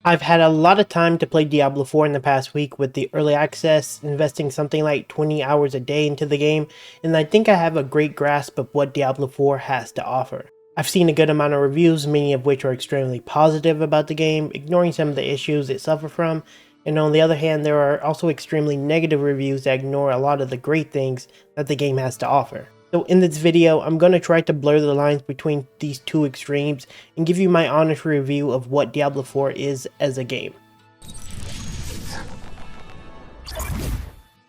I've had a lot of time to play Diablo 4 in the past week with the early access, investing something like 20 hours a day into the game, and I think I have a great grasp of what Diablo 4 has to offer. I've seen a good amount of reviews, many of which are extremely positive about the game, ignoring some of the issues it suffers from, and on the other hand, there are also extremely negative reviews that ignore a lot of the great things that the game has to offer. So in this video, I'm going to try to blur the lines between these two extremes and give you my honest review of what Diablo 4 is as a game.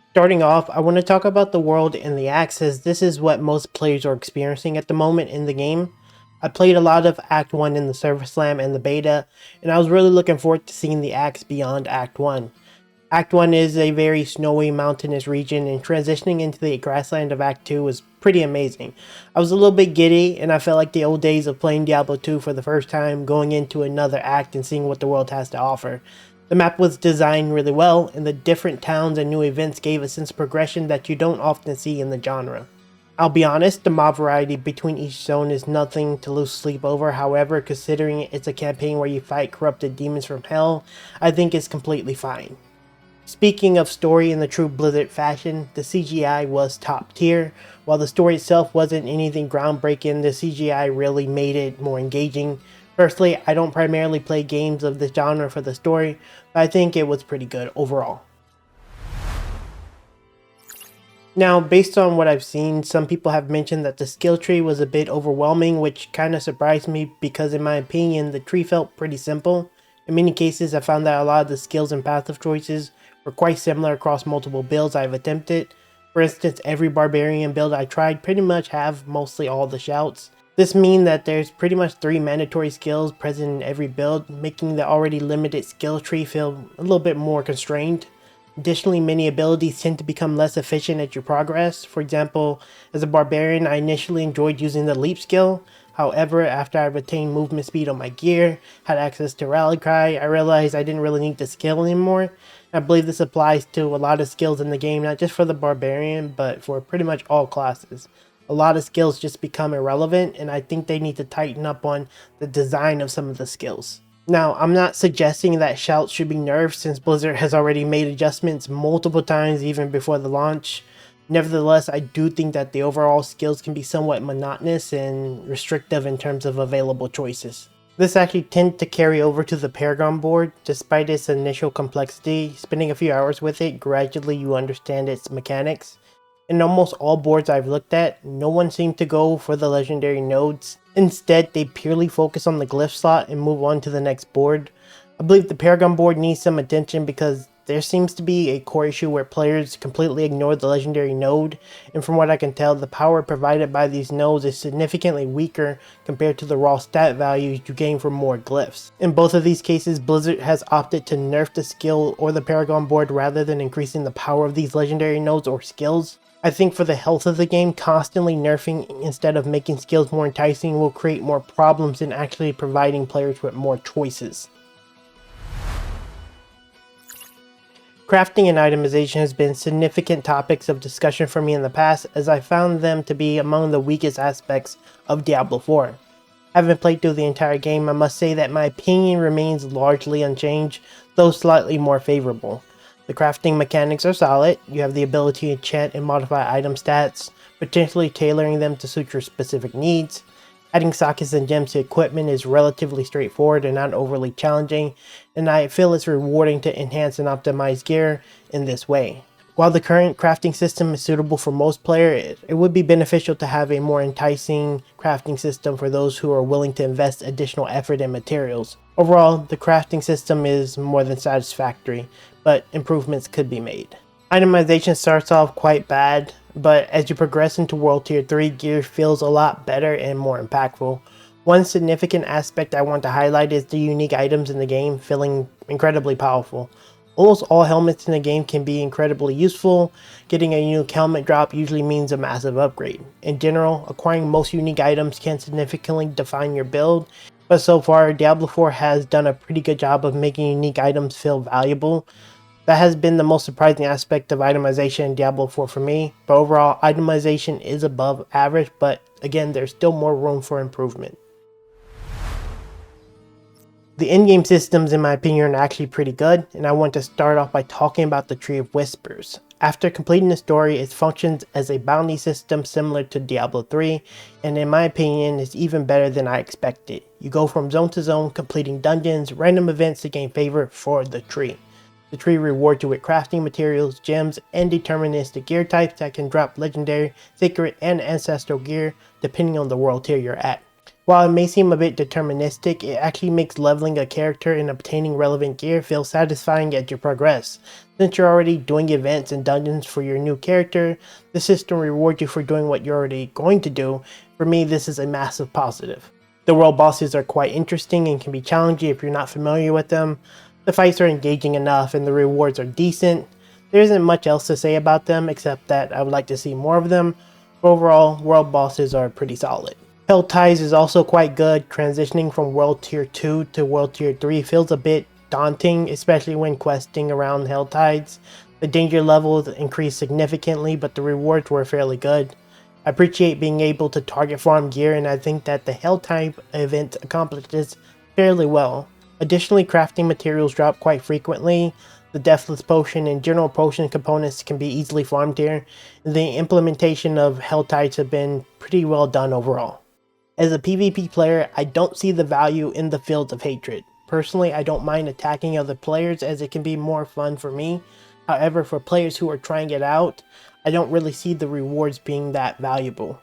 Starting off, I want to talk about the world and the axe, as this is what most players are experiencing at the moment in the game. I played a lot of Act 1 in the Server Slam and the beta, and I was really looking forward to seeing the axe beyond Act 1. Act 1 is a very snowy, mountainous region, and transitioning into the grassland of Act 2 was pretty amazing. I was a little bit giddy, and I felt like the old days of playing Diablo 2 for the first time, going into another act and seeing what the world has to offer. The map was designed really well, and the different towns and new events gave a sense of progression that you don't often see in the genre. I'll be honest, the mob variety between each zone is nothing to lose sleep over. However, considering it's a campaign where you fight corrupted demons from hell, I think it's completely fine. Speaking of story in the true Blizzard fashion, the CGI was top tier. While the story itself wasn't anything groundbreaking, the CGI really made it more engaging. Personally, I don't primarily play games of this genre for the story, but I think it was pretty good overall. Now, based on what I've seen, some people have mentioned that the skill tree was a bit overwhelming, which kind of surprised me because in my opinion, the tree felt pretty simple. In many cases, I found that a lot of the skills and path of choices were quite similar across multiple builds I've attempted. For instance, every barbarian build I tried pretty much have mostly all the shouts. This means that there's pretty much 3 mandatory skills present in every build, making the already limited skill tree feel a little bit more constrained. Additionally, many abilities tend to become less efficient as you progress. For example, as a barbarian, I initially enjoyed using the leap skill. However, after I retained movement speed on my gear, had access to rally cry, I realized I didn't really need the skill anymore. I believe this applies to a lot of skills in the game, not just for the barbarian, but for pretty much all classes. A lot of skills just become irrelevant, and I think they need to tighten up on the design of some of the skills. Now, I'm not suggesting that shouts should be nerfed, since Blizzard has already made adjustments multiple times even before the launch. Nevertheless, I do think that the overall skills can be somewhat monotonous and restrictive in terms of available choices. This actually tends to carry over to the Paragon board. Despite its initial complexity, spending a few hours with it, gradually you understand its mechanics. In almost all boards I've looked at, no one seemed to go for the legendary nodes. Instead, they purely focus on the glyph slot and move on to the next board. I believe the Paragon board needs some attention because there seems to be a core issue where players completely ignore the legendary node, and from what I can tell, the power provided by these nodes is significantly weaker compared to the raw stat values you gain from more glyphs. In both of these cases, Blizzard has opted to nerf the skill or the Paragon board rather than increasing the power of these legendary nodes or skills. I think for the health of the game, constantly nerfing instead of making skills more enticing will create more problems than actually providing players with more choices. Crafting and itemization has been significant topics of discussion for me in the past, as I found them to be among the weakest aspects of Diablo 4. Having played through the entire game, I must say that my opinion remains largely unchanged, though slightly more favorable. The crafting mechanics are solid. You have the ability to enchant and modify item stats, potentially tailoring them to suit your specific needs. Adding sockets and gems to equipment is relatively straightforward and not overly challenging, and I feel it's rewarding to enhance and optimize gear in this way. While the current crafting system is suitable for most players, it would be beneficial to have a more enticing crafting system for those who are willing to invest additional effort and materials. Overall, the crafting system is more than satisfactory, but improvements could be made. Itemization starts off quite bad, but as you progress into World Tier 3, gear feels a lot better and more impactful. One significant aspect I want to highlight is the unique items in the game feeling incredibly powerful. Almost all helmets in the game can be incredibly useful. Getting a unique helmet drop usually means a massive upgrade. In general, acquiring most unique items can significantly define your build, but so far Diablo 4 has done a pretty good job of making unique items feel valuable. That has been the most surprising aspect of itemization in Diablo 4 for me, but overall itemization is above average, but again there's still more room for improvement. The endgame systems, in my opinion, are actually pretty good, and I want to start off by talking about the Tree of Whispers. After completing the story, it functions as a bounty system similar to Diablo 3, and in my opinion, is even better than I expected. You go from zone to zone, completing dungeons, random events to gain favor for the tree. The tree rewards you with crafting materials, gems, and deterministic gear types that can drop legendary, sacred, and ancestral gear depending on the world tier you're at. While it may seem a bit deterministic, it actually makes leveling a character and obtaining relevant gear feel satisfying as you progress. Since you're already doing events and dungeons for your new character, the system rewards you for doing what you're already going to do. For me, this is a massive positive. The world bosses are quite interesting and can be challenging if you're not familiar with them. The fights are engaging enough and the rewards are decent. There isn't much else to say about them except that I would like to see more of them. Overall, world bosses are pretty solid. Hell Ties is also quite good. Transitioning from World Tier 2 to World Tier 3 feels a bit daunting, especially when questing around Hell Tides. The danger levels increased significantly, but the rewards were fairly good. I appreciate being able to target farm gear, and I think that the Hell Tide event accomplishes fairly well. Additionally, crafting materials drop quite frequently. The Deathless Potion and general potion components can be easily farmed here. The implementation of Hell Tides have been pretty well done overall. As a PvP player, I don't see the value in the Fields of Hatred. Personally, I don't mind attacking other players as it can be more fun for me. However, for players who are trying it out, I don't really see the rewards being that valuable.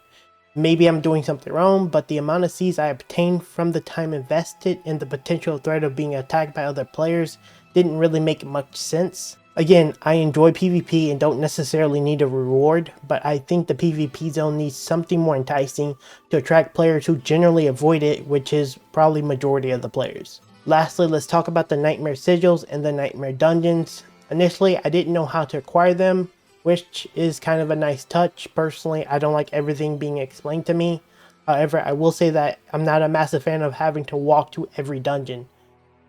Maybe I'm doing something wrong, but the amount of Cs I obtained from the time invested and the potential threat of being attacked by other players didn't really make much sense. Again, I enjoy PvP and don't necessarily need a reward, but I think the PvP zone needs something more enticing to attract players who generally avoid it, which is probably majority of the players. Lastly, let's talk about the Nightmare Sigils and the Nightmare Dungeons. Initially, I didn't know how to acquire them, which is kind of a nice touch. Personally, I don't like everything being explained to me. However, I will say that I'm not a massive fan of having to walk to every dungeon.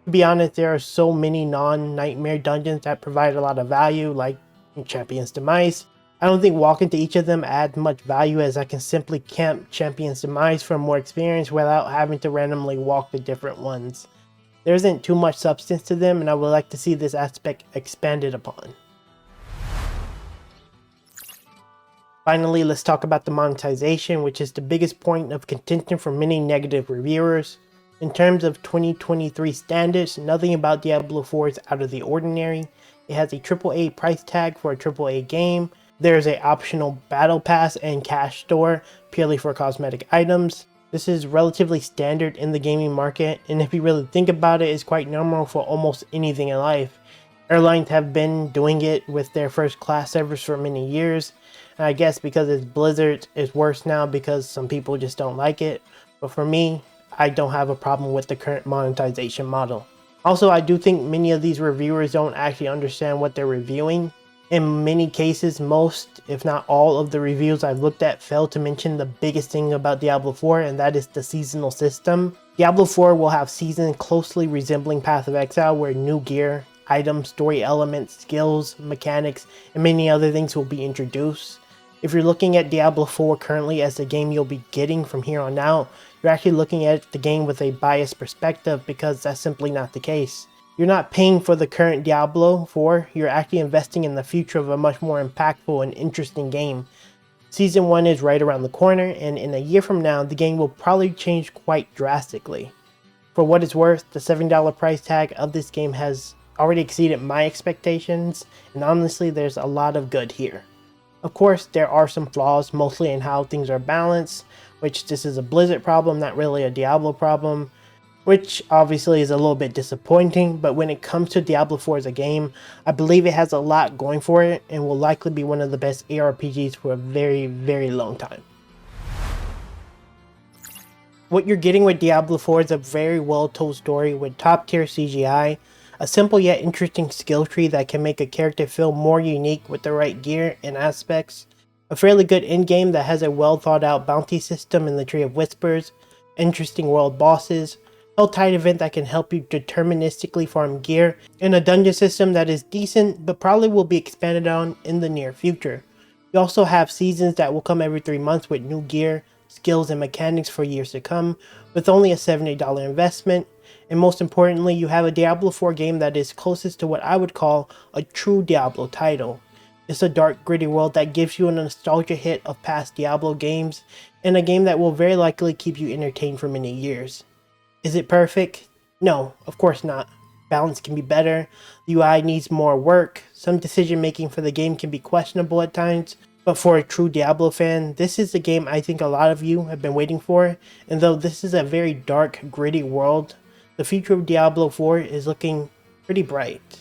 To be honest, there are so many non-nightmare dungeons that provide a lot of value, like Champion's Demise. I don't think walking to each of them adds much value, as I can simply camp Champion's Demise for more experience without having to randomly walk to different ones. There isn't too much substance to them, and I would like to see this aspect expanded upon. Finally, let's talk about the monetization, which is the biggest point of contention for many negative reviewers. In terms of 2023 standards, nothing about Diablo 4 is out of the ordinary. It has a AAA price tag for a AAA game. There is an optional battle pass and cash store purely for cosmetic items. This is relatively standard in the gaming market, and if you really think about it, it's quite normal for almost anything in life. Airlines have been doing it with their first class servers for many years, and I guess because it's Blizzard, it's worse now because some people just don't like it. But for me, I don't have a problem with the current monetization model. Also, I do think many of these reviewers don't actually understand what they're reviewing. In many cases, most, if not all, of the reviews I've looked at fail to mention the biggest thing about Diablo 4, and that is the seasonal system. Diablo 4 will have seasons closely resembling Path of Exile, where new gear, items, story elements, skills, mechanics, and many other things will be introduced. If you're looking at Diablo 4 currently as the game you'll be getting from here on out, you're actually looking at the game with a biased perspective, because that's simply not the case. You're not paying for the current Diablo 4, you're actually investing in the future of a much more impactful and interesting game. Season 1 is right around the corner, and in a year from now, the game will probably change quite drastically. For what it's worth, the $7 price tag of this game has already exceeded my expectations, and honestly, there's a lot of good here. Of course, there are some flaws, mostly in how things are balanced, which this is a Blizzard problem, not really a Diablo problem, which obviously is a little bit disappointing, but when it comes to Diablo 4 as a game, I believe it has a lot going for it and will likely be one of the best ARPGs for a very, very long time. What you're getting with Diablo 4 is a very well told story with top tier CGI, a simple yet interesting skill tree that can make a character feel more unique with the right gear and aspects, a fairly good endgame that has a well thought out bounty system in the Tree of Whispers, interesting world bosses, a tide event that can help you deterministically farm gear, and a dungeon system that is decent but probably will be expanded on in the near future. You also have seasons that will come every 3 months with new gear, skills, and mechanics for years to come, with only a $70 investment. And most importantly, you have a Diablo 4 game that is closest to what I would call a true Diablo title. It's a dark, gritty world that gives you a nostalgia hit of past Diablo games, and a game that will very likely keep you entertained for many years. Is it perfect? No, of course not. Balance can be better, the UI needs more work, some decision making for the game can be questionable at times, but for a true Diablo fan, this is the game I think a lot of you have been waiting for, and though this is a very dark, gritty world, the future of Diablo 4 is looking pretty bright.